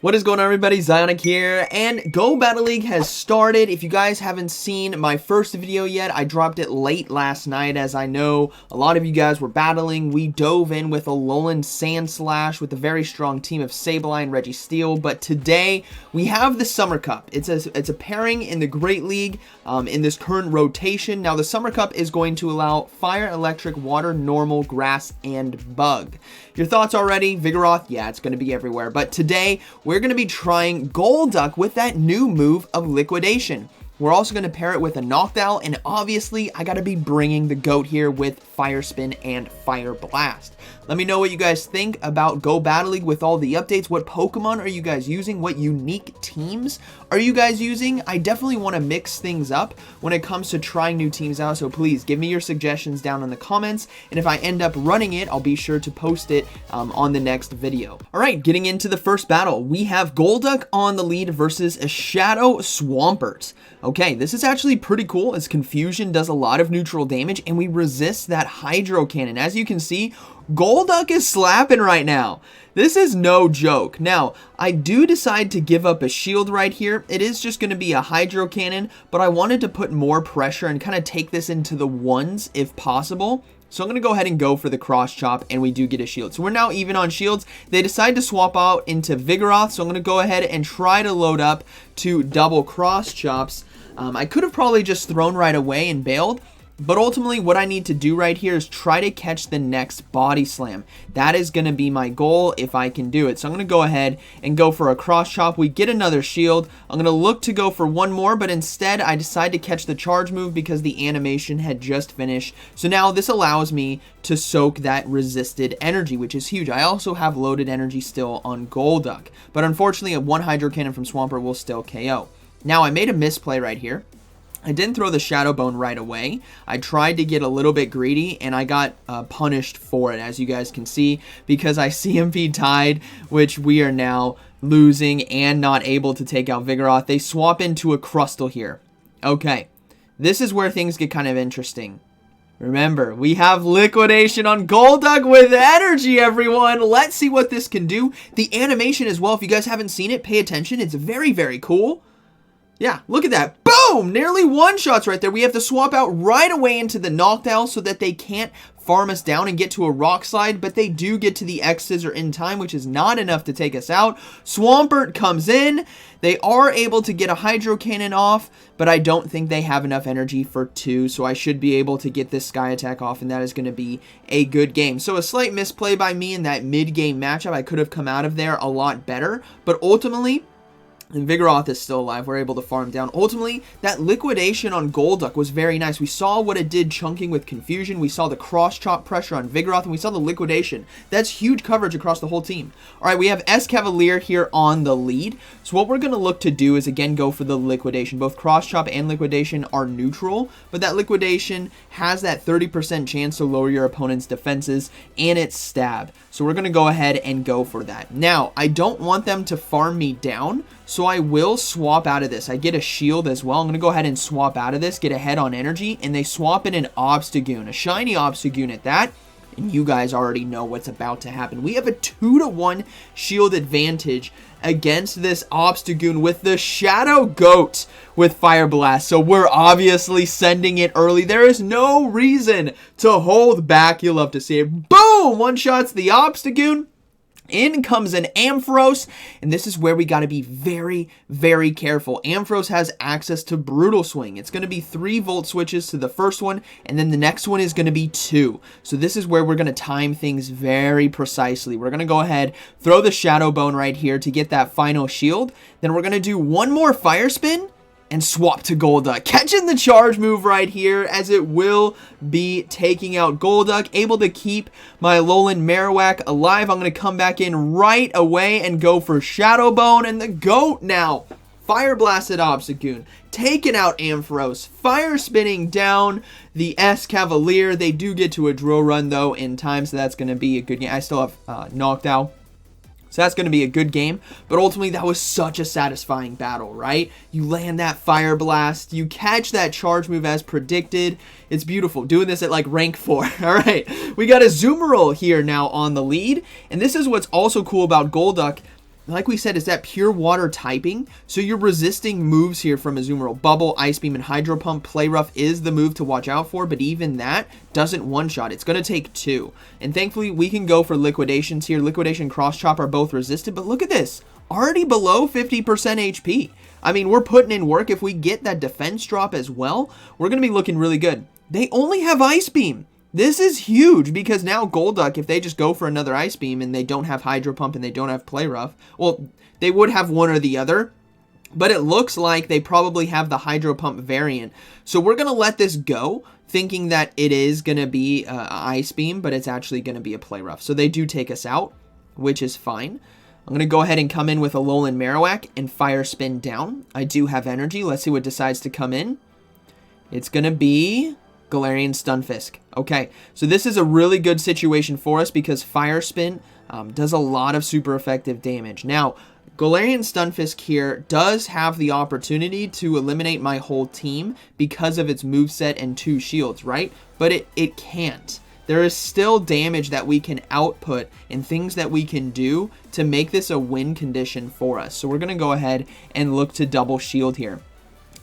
What is going on, everybody? ZyoniK here, and Go Battle League has started. If you guys haven't seen my first video yet, I dropped it late last night, as I know a lot of you guys were battling. We dove in with a Alolan Sandslash with a very strong team of Sableye and Registeel, but today we have the Summer Cup. It's a pairing in the Great League in this current rotation. Now, the Summer Cup is going to allow Fire, Electric, Water, Normal, Grass, and Bug. Your thoughts already? Vigoroth? Yeah, it's going to be everywhere, but today we're going to be trying Golduck with that new move of Liquidation. We're also going to pair it with a Noctowl, and obviously I got to be bringing the GOAT here with Fire Spin and Fire Blast. Let me know what you guys think about Go Battle League with all the updates. What Pokemon are you guys using? What unique teams are you guys using? I definitely want to mix things up when it comes to trying new teams out, so please give me your suggestions down in the comments, and if I end up running it, I'll be sure to post it on the next video. Alright, getting into the first battle, we have Golduck on the lead versus a Shadow Swampert. Okay, this is actually pretty cool, as Confusion does a lot of neutral damage, and we resist that Hydro Cannon. As you can see, Golduck is slapping right now. This is no joke. Now, I do decide to give up a shield right here. It is just going to be a Hydro Cannon, but I wanted to put more pressure and kind of take this into the ones if possible. So I'm going to go ahead and go for the Cross Chop, and we do get a shield. So we're now even on shields. They decide to swap out into Vigoroth, so I'm going to go ahead and try to load up to double Cross Chops. I could have probably just thrown right away and bailed, but ultimately what I need to do right here is try to catch the next Body Slam. That is going to be my goal if I can do it. So I'm going to go ahead and go for a Cross Chop. We get another shield. I'm going to look to go for one more, but instead I decide to catch the charge move because the animation had just finished. So now this allows me to soak that resisted energy, which is huge. I also have loaded energy still on Golduck, but unfortunately a one Hydro Cannon from Swampert will still KO. Now, I made a misplay right here. I didn't throw the Shadow Bone right away. I tried to get a little bit greedy, and I got punished for it, as you guys can see, because I CMP tied, which we are now losing and not able to take out Vigoroth. They swap into a Crustle here. Okay, this is where things get kind of interesting. Remember, we have Liquidation on Golduck with energy, everyone. Let's see what this can do. The animation as well, if you guys haven't seen it, pay attention. It's very, very cool. Yeah, look at that. Boom! Nearly one-shots right there. We have to swap out right away into the Noctowl so that they can't farm us down and get to a Rock Slide, but they do get to the X-Scissor in time, which is not enough to take us out. Swampert comes in. They are able to get a Hydro Cannon off, but I don't think they have enough energy for two, so I should be able to get this Sky Attack off, and that is going to be a good game. So a slight misplay by me in that mid-game matchup. I could have come out of there a lot better, but ultimately, and Vigoroth is still alive. We're able to farm down. Ultimately, that Liquidation on Golduck was very nice. We saw what it did chunking with Confusion. We saw the Cross Chop pressure on Vigoroth, and we saw the Liquidation. That's huge coverage across the whole team. All right, we have Escavalier here on the lead. So what we're going to look to do is, again, go for the Liquidation. Both Cross Chop and Liquidation are neutral, but that Liquidation has that 30% chance to lower your opponent's defenses and its stab. So we're going to go ahead and go for that. Now, I don't want them to farm me down, so I will swap out of this. I get a shield as well. I'm going to go ahead and swap out of this, get ahead on energy, and they swap in an Obstagoon, a shiny Obstagoon at that, and you guys already know what's about to happen. We have a 2-to-1 shield advantage against this Obstagoon with the Shadow Goat with Fire Blast, so we're obviously sending it early. There is no reason to hold back. You'll love to see it. Boom! One-shots the Obstagoon. In comes an Ampharos, and this is where we got to be very, very careful. Ampharos has access to Brutal Swing. It's going to be 3 volt switches to the first one, and then the next one is going to be 2. So this is where we're going to time things very precisely. We're going to go ahead, throw the Shadow Bone right here to get that final shield. Then we're going to do one more Fire Spin and swap to Golduck. Catching the charge move right here, as it will be taking out Golduck. Able to keep my Alolan Marowak alive. I'm going to come back in right away and go for Shadow Bone, and the GOAT now Fire Blasted Obstagoon, taking out Ampharos, Fire Spinning down the Escavalier. They do get to a drill run though in time, so that's going to be a good game. I still have Noctowl. So that's going to be a good game, but ultimately that was such a satisfying battle, right? You land that Fire Blast, you catch that charge move as predicted. It's beautiful. Doing this at like rank 4. All right, we got Azumarill here now on the lead, and this is what's also cool about Golduck. like we said, is that pure water typing. So you're resisting moves here from Azumarill. Bubble, Ice Beam, and Hydro Pump. Play Rough is the move to watch out for, but even that doesn't one-shot. It's going to take 2. And thankfully, we can go for Liquidations here. Liquidation, Cross Chop are both resisted, but look at this. Already below 50% HP. I mean, we're putting in work. If we get that defense drop as well, we're going to be looking really good. They only have Ice Beam. This is huge because now Golduck, if they just go for another Ice Beam and they don't have Hydro Pump and they don't have Play Rough, well, they would have one or the other, but it looks like they probably have the Hydro Pump variant. So we're going to let this go, thinking that it is going to be an Ice Beam, but it's actually going to be a Play Rough. So they do take us out, which is fine. I'm going to go ahead and come in with a Alolan Marowak and Fire Spin down. I do have energy. Let's see what decides to come in. It's going to be Galarian Stunfisk. Okay, so this is a really good situation for us because Fire Spin does a lot of super effective damage. Now, Galarian Stunfisk here does have the opportunity to eliminate my whole team because of its moveset and 2 shields, right? But it can't. There is still damage that we can output and things that we can do to make this a win condition for us. So we're going to go ahead and look to double shield here.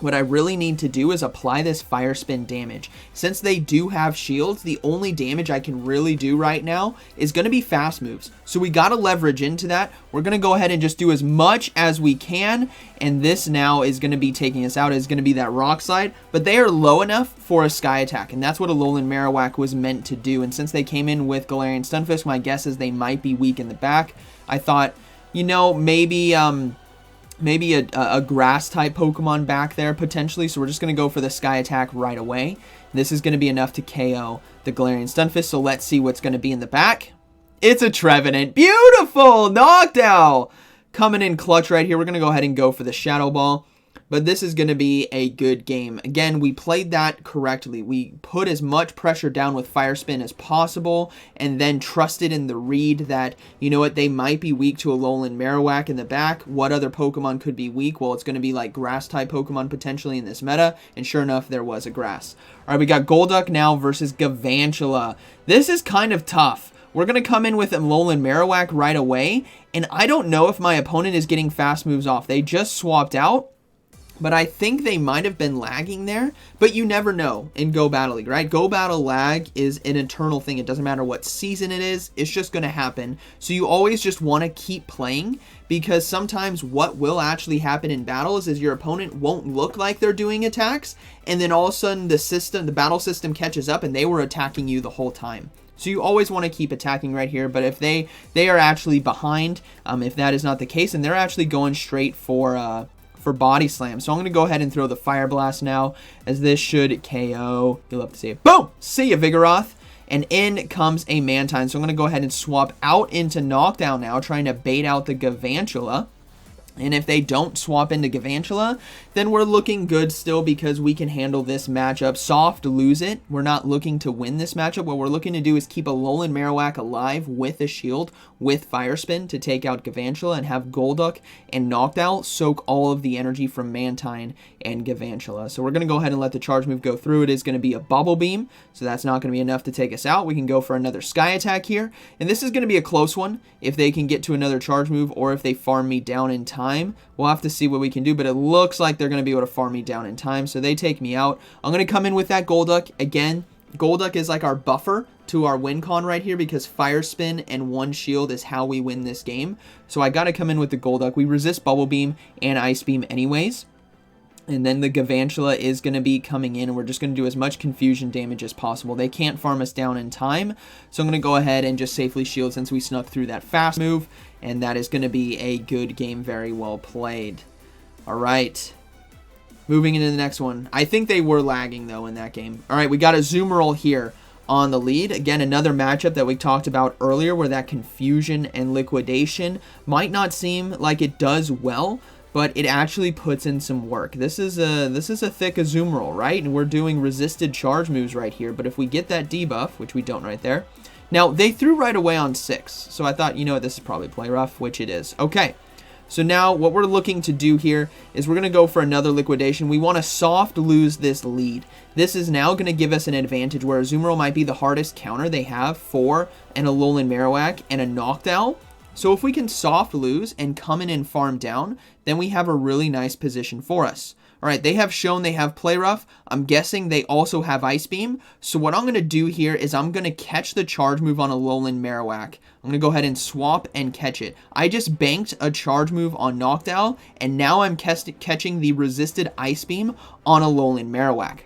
What I really need to do is apply this Fire Spin damage. Since they do have shields, the only damage I can really do right now is going to be fast moves. So we got to leverage into that. We're going to go ahead and just do as much as we can. And this now is going to be taking us out. It's going to be that Rock Slide. But they are low enough for a Sky Attack. And that's what Alolan Marowak was meant to do. And since they came in with Galarian Stunfisk, my guess is they might be weak in the back. I thought, you know, maybe a grass type Pokemon back there potentially, so we're just going to go for the Sky Attack right away. This is going to be enough to KO the Galarian Stunfisk, so let's see what's going to be in the back. It's a Trevenant. Beautiful! Knockdown! Coming in clutch right here. We're going to go ahead and go for the Shadow Ball. But this is going to be a good game. Again, we played that correctly. We put as much pressure down with Fire Spin as possible and then trusted in the read that, you know what, they might be weak to Alolan Marowak in the back. What other Pokemon could be weak? Well, it's going to be like Grass-type Pokemon potentially in this meta, and sure enough, there was a Grass. All right, we got Golduck now versus Galvantula. This is kind of tough. We're going to come in with Alolan Marowak right away, and I don't know if my opponent is getting fast moves off. They just swapped out. But I think they might have been lagging there. But you never know in Go Battle League, right? Go Battle lag is an eternal thing. It doesn't matter what season it is. It's just going to happen. So you always just want to keep playing. Because sometimes what will actually happen in battles is your opponent won't look like they're doing attacks. And then all of a sudden the battle system catches up and they were attacking you the whole time. So you always want to keep attacking right here. But if they are actually behind, if that is not the case, and they're actually going straight for Body Slam. So I'm going to go ahead and throw the Fire Blast now, as this should KO. You'll love to see it. Boom! See ya, Vigoroth. And in comes a Mantine. So I'm going to go ahead and swap out into Knockdown now, trying to bait out the Galvantula. And if they don't swap into Galvantula, then we're looking good still because we can handle this matchup. Soft lose it. We're not looking to win this matchup. What we're looking to do is keep Alolan Marowak alive with a shield, with Fire Spin to take out Galvantula and have Golduck and Knockdown soak all of the energy from Mantine and Galvantula. So we're going to go ahead and let the charge move go through. It is going to be a Bubble Beam, so that's not going to be enough to take us out. We can go for another Sky Attack here, and this is going to be a close one if they can get to another charge move or if they farm me down in time. We'll have to see what we can do, but it looks like they're going to be able to farm me down in time, so they take me out. I'm going to come in with that Golduck. Again, Golduck is like our buffer to our win con right here because Fire Spin and one shield is how we win this game. So I got to come in with the Golduck. We resist Bubble Beam and Ice Beam anyways. And then the Galvantula is going to be coming in, and we're just going to do as much confusion damage as possible. They can't farm us down in time, so I'm going to go ahead and just safely shield since we snuck through that fast move, and that is going to be a good game, very well played. All right, moving into the next one. I think they were lagging, though, in that game. All right, we got Azumarill here on the lead. Again, another matchup that we talked about earlier where that confusion and liquidation might not seem like it does well, but it actually puts in some work. This is a thick Azumarill, right? And we're doing resisted charge moves right here. But if we get that debuff, which we don't right there. Now, they threw right away on 6. So I thought, you know what, this is probably play rough, which it is. Okay, so now what we're looking to do here is we're going to go for another liquidation. We want to soft lose this lead. This is now going to give us an advantage where Azumarill might be the hardest counter they have for an Alolan Marowak and a Knockdown. So if we can soft lose and come in and farm down, then we have a really nice position for us. All right, they have shown they have Play Rough. I'm guessing they also have Ice Beam. So what I'm going to do here is I'm going to catch the charge move on Alolan Marowak. I'm going to go ahead and swap and catch it. I just banked a charge move on Noctowl, and now I'm catching the resisted Ice Beam on Alolan Marowak.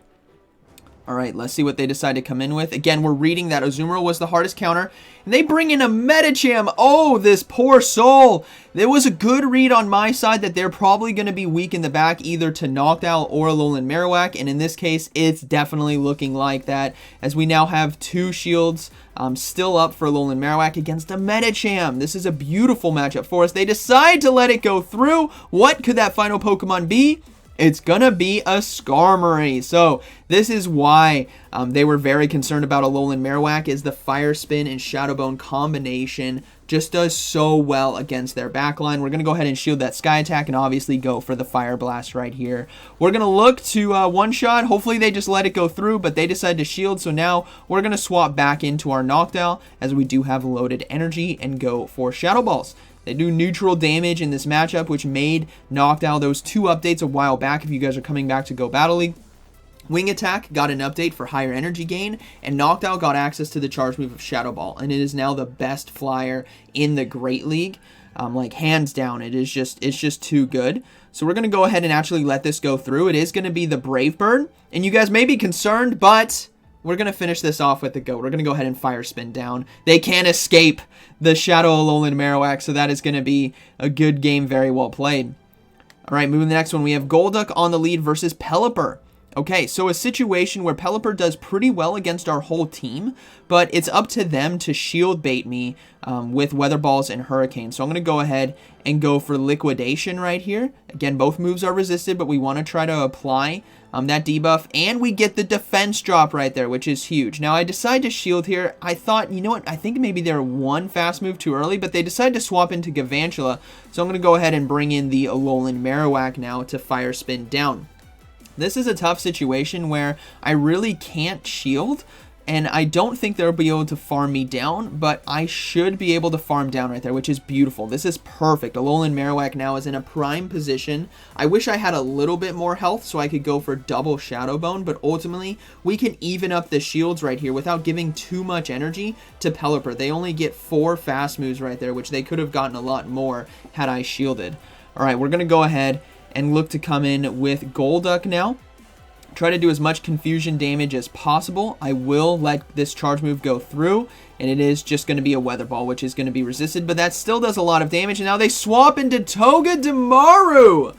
All right, let's see what they decide to come in with. Again, we're reading that Azumarill was the hardest counter. And they bring in a Medicham. Oh, this poor soul. There was a good read on my side that they're probably going to be weak in the back either to Noctowl or Alolan Marowak. And in this case, it's definitely looking like that, as we now have 2 shields still up for Alolan Marowak against a Medicham. This is a beautiful matchup for us. They decide to let it go through. What could that final Pokemon be? It's gonna be a Skarmory. So this is why they were very concerned about Alolan Marowak, is the Fire Spin and Shadow Bone combination just does so well against their backline. We're gonna go ahead and shield that Sky Attack and obviously go for the Fire Blast right here. We're gonna look to one-shot. Hopefully they just let it go through, but they decide to shield. So now we're gonna swap back into our Noctowl, as we do have loaded energy, and go for Shadow Balls. They do neutral damage in this matchup, which made Noctowl those 2 updates a while back if you guys are coming back to Go Battle League. Wing Attack got an update for higher energy gain, and Noctowl got access to the charge move of Shadow Ball, and it is now the best flyer in the Great League. Like hands down, it's just too good. So we're going to go ahead and actually let this go through. It is going to be the Brave Bird, and you guys may be concerned, but we're going to finish this off with the GOAT. We're going to go ahead and Fire Spin down. They can't escape the Shadow Alolan Marowak, so that is going to be a good game, very well played. All right, moving to the next one, we have Golduck on the lead versus Pelipper. Okay, so a situation where Pelipper does pretty well against our whole team, but it's up to them to shield bait me with Weather Balls and Hurricane. So I'm going to go ahead and go for Liquidation right here. Again, both moves are resisted, but we want to try to apply that debuff, and we get the defense drop right there, which is huge. Now, I decide to shield here. I thought, you know what, I think maybe they're 1 fast move too early, but they decide to swap into Galvantula. So I'm going to go ahead and bring in the Alolan Marowak now to Fire Spin down. This is a tough situation where I really can't shield, and I don't think they'll be able to farm me down, but I should be able to farm down right there, which is beautiful. This is perfect. Alolan Marowak now is in a prime position. I wish I had a little bit more health so I could go for double Shadow Bone, but ultimately we can even up the shields right here without giving too much energy to Pelipper. They only get 4 fast moves right there, which they could have gotten a lot more had I shielded. All right, we're going to go ahead and look to come in with Golduck now. Try to do as much confusion damage as possible. I will let this charge move go through, and it is just going to be a Weather Ball, which is going to be resisted, but that still does a lot of damage, and now they swap into Togedemaru.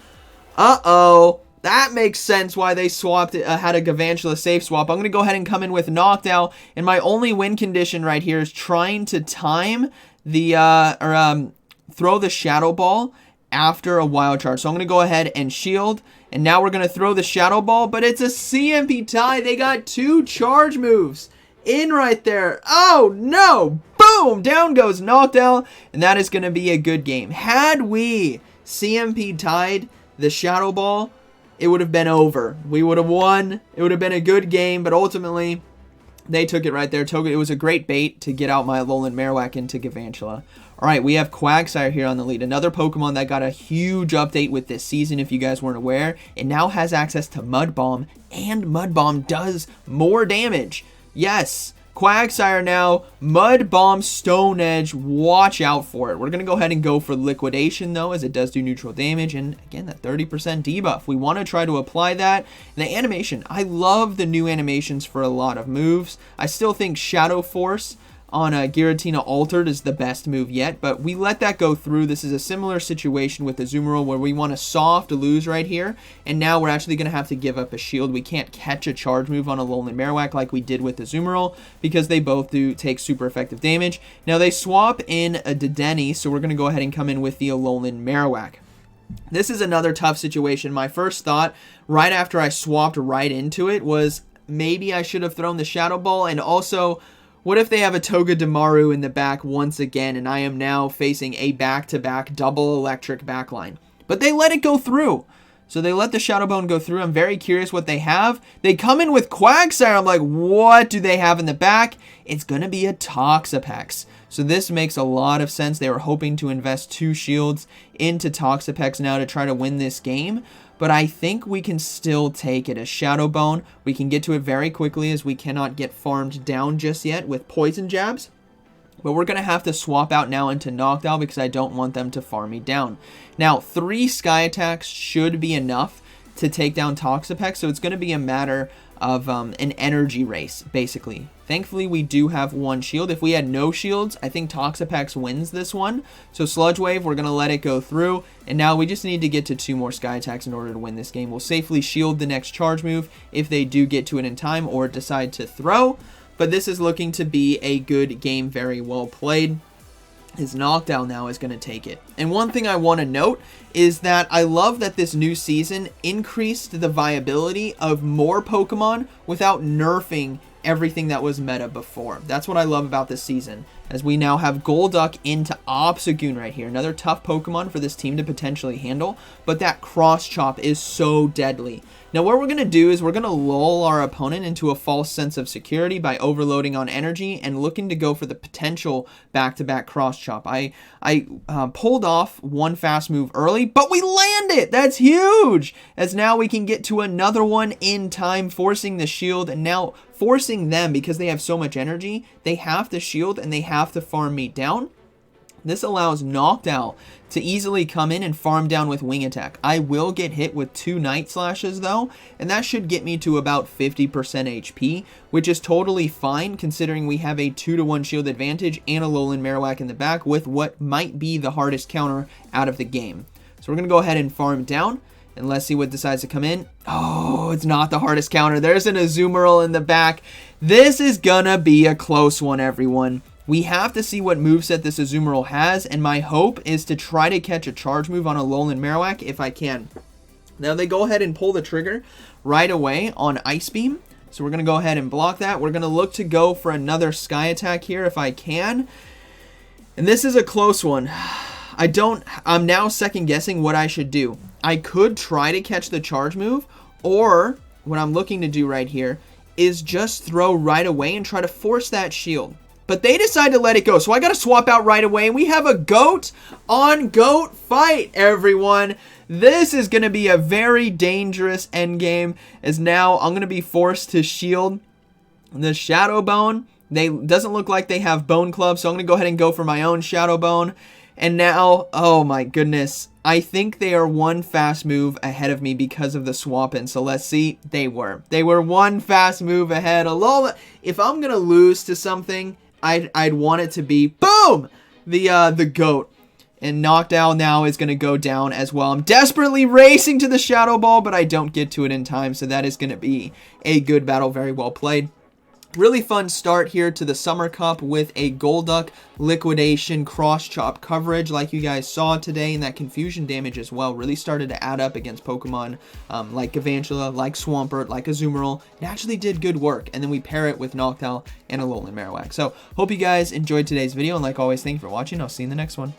Uh-oh. That makes sense why they swapped it, had a Galvantula safe swap. I'm going to go ahead and come in with Noctowl, and my only win condition right here is trying to time the, throw the Shadow Ball after a Wild Charge. So I'm going to go ahead and shield, and now we're going to throw the Shadow Ball, but it's a CMP tie. They got 2 charge moves in right there. Oh, no. Boom. Down goes Noctowl, and that is going to be a good game. Had we CMP tied the Shadow Ball, it would have been over. We would have won. It would have been a good game, but ultimately they took it right there. It was a great bait to get out my Alolan Marowak into Galvantula. All right, we have Quagsire here on the lead. Another Pokemon that got a huge update with this season, if you guys weren't aware. It now has access to Mud Bomb, and Mud Bomb does more damage. Yes, Quagsire now, Mud Bomb, Stone Edge, watch out for it. We're going to go ahead and go for Liquidation, though, as it does do neutral damage, and again, that 30% debuff. We want to try to apply that. And the animation, I love the new animations for a lot of moves. I still think Shadow Force on a Giratina Altered is the best move yet, but we let that go through. This is a similar situation with Azumarill where we want to soft lose right here, and now we're actually going to have to give up a shield. We can't catch a charge move on a Alolan Marowak like we did with Azumarill because they both do take super effective damage. Now they swap in a Dedenne, so we're going to go ahead and come in with the Alolan Marowak. This is another tough situation. My first thought right after I swapped right into it was maybe I should have thrown the Shadow Ball, and also, what if they have a Togedemaru in the back once again, and I am now facing a back-to-back double electric backline? But they let it go through. So they let the Shadow Bone go through. I'm very curious what they have. They come in with Quagsire. I'm like, what do they have in the back? It's going to be a Toxapex. So this makes a lot of sense. They were hoping to invest 2 shields into Toxapex now to try to win this game. But I think we can still take it as Shadow Bone. We can get to it very quickly as we cannot get farmed down just yet with Poison Jabs. But we're going to have to swap out now into Noctowl because I don't want them to farm me down. Now, 3 Sky Attacks should be enough to take down Toxapex, so it's going to be a matter of an energy race, basically. Thankfully, we do have 1 shield. If we had no shields, I think Toxapex wins this one. So Sludge Wave, we're going to let it go through. And now we just need to get to 2 more Sky Attacks in order to win this game. We'll safely shield the next charge move if they do get to it in time or decide to throw. But this is looking to be a good game, very well played. His Noctowl now is going to take it. And one thing I want to note is that I love that this new season increased the viability of more Pokemon without nerfing everything that was meta before. That's what I love about this season, as we now have Golduck into Obstagoon right here. Another tough Pokemon for this team to potentially handle, but that Cross Chop is so deadly. Now what we're going to do is we're going to lull our opponent into a false sense of security by overloading on energy and looking to go for the potential back-to-back Cross Chop. I pulled off 1 fast move early, but we land it! That's huge! As now we can get to another one in time, forcing the shield, and now forcing them, because they have so much energy, they have to shield and they have to farm me down. This allows Noctowl to easily come in and farm down with Wing Attack. I will get hit with 2 Night Slashes though, and that should get me to about 50% HP, which is totally fine considering we have a 2-to-1 shield advantage and a Alolan Marowak in the back with what might be the hardest counter out of the game. So we're going to go ahead and farm down, and let's see what decides to come in. Oh, it's not the hardest counter. There's an Azumarill in the back. This is gonna be a close one, everyone. We have to see what moveset this Azumarill has, and my hope is to try to catch a charge move on a Alolan Marowak if I can. Now they go ahead and pull the trigger right away on Ice Beam, so we're going to go ahead and block that. We're going to look to go for another Sky Attack here if I can, and this is a close one. I'm now second guessing what I should do. I could try to catch the charge move, or what I'm looking to do right here is just throw right away and try to force that shield. But they decide to let it go, so I got to swap out right away, and we have a goat on goat fight, everyone. This is going to be a very dangerous endgame, as now I'm going to be forced to shield the Shadow Bone. Doesn't look like they have Bone Club, so I'm going to go ahead and go for my own Shadow Bone. And now, oh my goodness, I think they are 1 fast move ahead of me because of the swap in. So let's see, they were 1 fast move ahead. Alola, if I'm going to lose to something, I'd want it to be, boom, the goat. And Noctowl now is going to go down as well. I'm desperately racing to the Shadow Ball, but I don't get to it in time. So that is going to be a good battle. Very well played. Really fun start here to the Summer Cup with a Golduck Liquidation Cross Chop coverage like you guys saw today, and that confusion damage as well really started to add up against Pokemon like Galvantula, like Swampert, like Azumarill. It actually did good work, and then we pair it with Noctowl and Alolan Marowak. So hope you guys enjoyed today's video, and like always, thank you for watching. I'll see you in the next one.